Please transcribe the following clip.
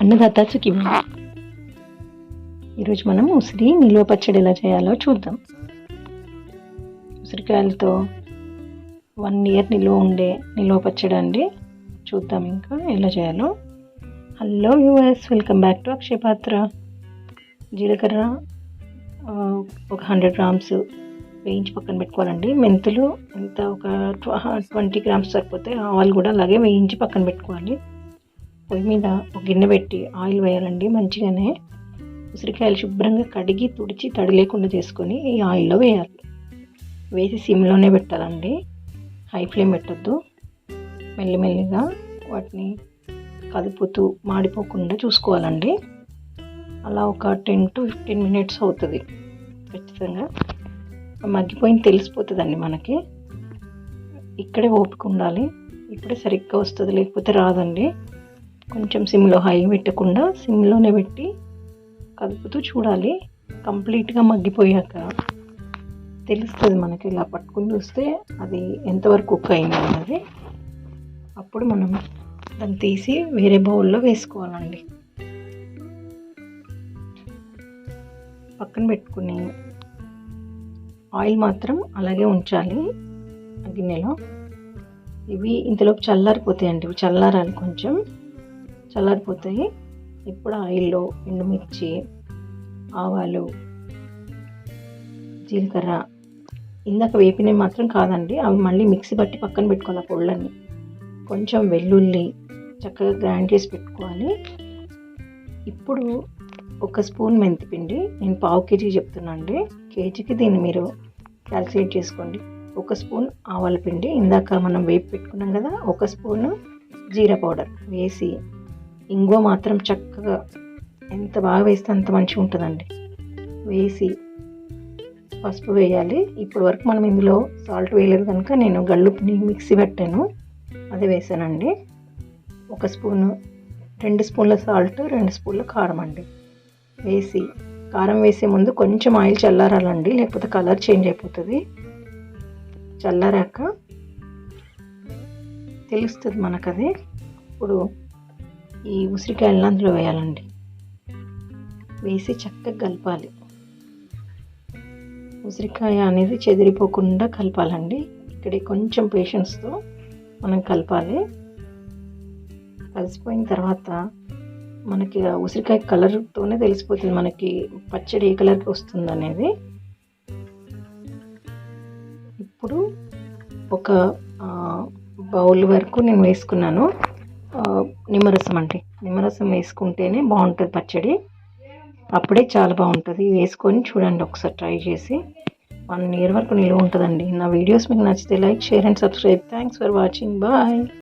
అన్నదాత సుఖీభవ. ఈరోజు మనం ఉసిరి నిల్వ పచ్చడి ఎలా చేయాలో చూద్దాం. ఉసిరికాయలతో 1 year నిల్వ ఉండే నిల్వ పచ్చడి అండి. చూద్దాం ఇంకా ఎలా చేయాలో. Hello viewers, welcome back to Akshaya Patra. జీలకర్ర ఒక 100 grams వేయించి పక్కన పెట్టుకోవాలండి. మెంతులు ఎంత ఒక 20 grams సరిపోతే. ఆవాలు కూడా అలాగే వేయించి పక్కన పెట్టుకోవాలి. పొయ్యి మీద ఒక గిన్నె పెట్టి ఆయిల్ వేయాలండి. మంచిగానే ఉసిరికాయలు శుభ్రంగా కడిగి తుడిచి తడి లేకుండా చేసుకొని ఈ ఆయిల్లో వేయాలి. వేసి సిమ్లోనే పెట్టాలండి, హై ఫ్లేమ్ పెట్టద్దు. మెల్లిమెల్లిగా వాటిని కదుపుతూ మాడిపోకుండా చూసుకోవాలండి. అలా ఒక 10 to 15 minutes అవుతుంది. ఖచ్చితంగా మగ్గిపోయింది తెలిసిపోతుందండి మనకి. ఇక్కడే ఓపిక ఉండాలి. ఇప్పుడే సరిగ్గా వస్తుంది, లేకపోతే రాదండి. కొంచెం సిమ్లో, హై పెట్టకుండా సిమ్లోనే పెట్టి కదుపుతూ చూడాలి. కంప్లీట్గా మగ్గిపోయాక తెలుస్తుంది మనకి. ఇలా పట్టుకుని చూస్తే అది ఎంతవరకు కుక్ అయింది అన్నది. అప్పుడు మనం దాన్ని తీసి వేరే బౌల్లో వేసుకోవాలండి. పక్కన పెట్టుకుని ఆయిల్ మాత్రం అలాగే ఉంచాలి గిన్నెలో. ఇవి ఇంతలోపు చల్లారిపోతాయండి. ఇవి చల్లారాలి, కొంచెం చల్లారిపోతాయి. ఇప్పుడు ఆయిల్లో ఎండుమిర్చి, ఆవాలు, జీలకర్ర ఇందాక వేపినవి మాత్రం కాదండి, అవి మళ్ళీ మిక్సీ బట్టి పక్కన పెట్టుకోవాలి. ఆ పొళ్ళని కొంచెం వెల్లుల్లి చక్కగా గ్రైండ్ చేసి పెట్టుకోవాలి. ఇప్పుడు 1 స్పూన్ మెంతిపిండి. నేను 1/2 kg చెప్తున్నా అండి. కేజీకి దీన్ని మీరు క్యాల్కులేట్ చేసుకోండి. 1 స్పూన్ ఆవాల పిండి, ఇందాక మనం వేపి పెట్టుకున్నాం కదా. 1 స్పూన్ జీరా పౌడర్ వేసి, ఇంగువ మాత్రం చక్కగా ఎంత బాగా వేస్తే అంత మంచిగా ఉంటుందండి. వేసి పసుపు వేయాలి. ఇప్పుడు వరకు మనం ఇందులో సాల్ట్ వేయలేదు కనుక నేను గల్లుప్ని మిక్సీ పెట్టాను, అదే వేసానండి. 1 స్పూను, 2 స్పూన్ల సాల్ట్, 2 స్పూన్ల కారం అండి వేసి. కారం వేసే ముందు కొంచెం ఆయిల్ చల్లారాలండి, లేకపోతే కలర్ చేంజ్ అయిపోతుంది. చల్లారాక తెలుస్తుంది మనకు అది. ఇప్పుడు ఈ ఉసిరికాయలను అందులో వేయాలండి. వేసి చక్కగా కలపాలి. ఉసిరికాయ అనేది చెదిరిపోకుండా కలపాలండి. ఇక్కడే కొంచెం పేషెన్స్తో మనం కలపాలి. కలిసిపోయిన తర్వాత మనకి ఉసిరికాయ కలర్తోనే తెలిసిపోతుంది మనకి పచ్చడి ఏ కలర్కి వస్తుంది అనేది. ఇప్పుడు ఒక బౌల్ వరకు నేను వేసుకున్నాను నిమ్మరసం అండి. నిమ్మరసం వేసుకుంటేనే బాగుంటుంది పచ్చడి, అప్పుడే చాలా బాగుంటుంది. వేసుకొని చూడండి, ఒకసారి ట్రై చేసి. 1 year వరకు నిలువ ఉంటుందండి. నా వీడియోస్ మీకు నచ్చితే like, share and subscribe. Thanks for watching. Bye.